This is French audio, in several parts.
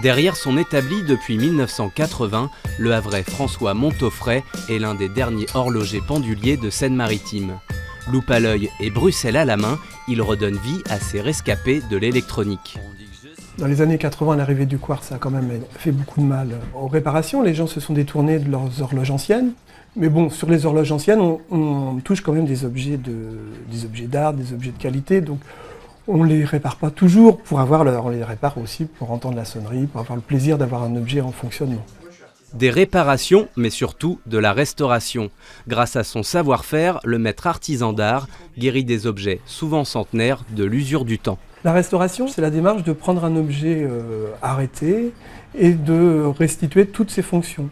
Derrière son établi depuis 1980, le Havrais François Montaufray est l'un des derniers horlogers penduliers de Seine-Maritime. Loupe à l'œil et Bruxelles à la main, il redonne vie à ces rescapés de l'électronique. Dans les années 80, l'arrivée du quartz a quand même fait beaucoup de mal aux réparations. Les gens se sont détournés de leurs horloges anciennes. Mais bon, sur les horloges anciennes, on touche quand même des objets d'art, des objets de qualité. Donc on ne les répare pas toujours on les répare aussi pour entendre la sonnerie, pour avoir le plaisir d'avoir un objet en fonctionnement. Des réparations, mais surtout de la restauration. Grâce à son savoir-faire, le maître artisan d'art guérit des objets souvent centenaires de l'usure du temps. La restauration, c'est la démarche de prendre un objet arrêté et de restituer toutes ses fonctions.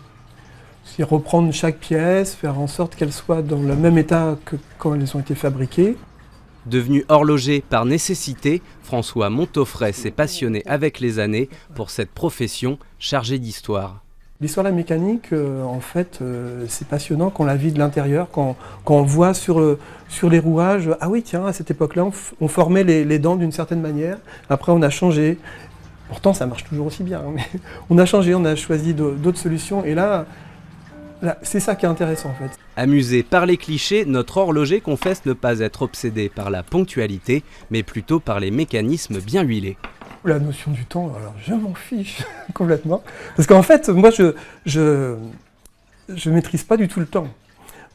C'est reprendre chaque pièce, faire en sorte qu'elle soit dans le même état que quand elles ont été fabriquées. Devenu horloger par nécessité, François Montaufray s'est passionné avec les années pour cette profession chargée d'histoire. L'histoire de la mécanique, en fait, c'est passionnant quand on la vit de l'intérieur, quand on voit sur les rouages, ah oui tiens, à cette époque-là, on formait les dents d'une certaine manière, après on a changé. Pourtant ça marche toujours aussi bien, hein, mais on a changé, on a choisi d'autres solutions, et là, c'est ça qui est intéressant en fait. Amusé par les clichés, notre horloger confesse ne pas être obsédé par la ponctualité, mais plutôt par les mécanismes bien huilés. La notion du temps, alors je m'en fiche complètement. Parce qu'en fait, moi je maîtrise pas du tout le temps.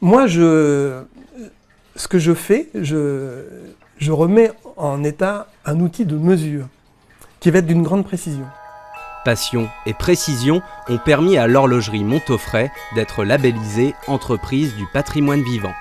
Moi, ce que je fais, je remets en état un outil de mesure qui va être d'une grande précision. Passion et précision ont permis à l'horlogerie Montaufray d'être labellisée entreprise du patrimoine vivant.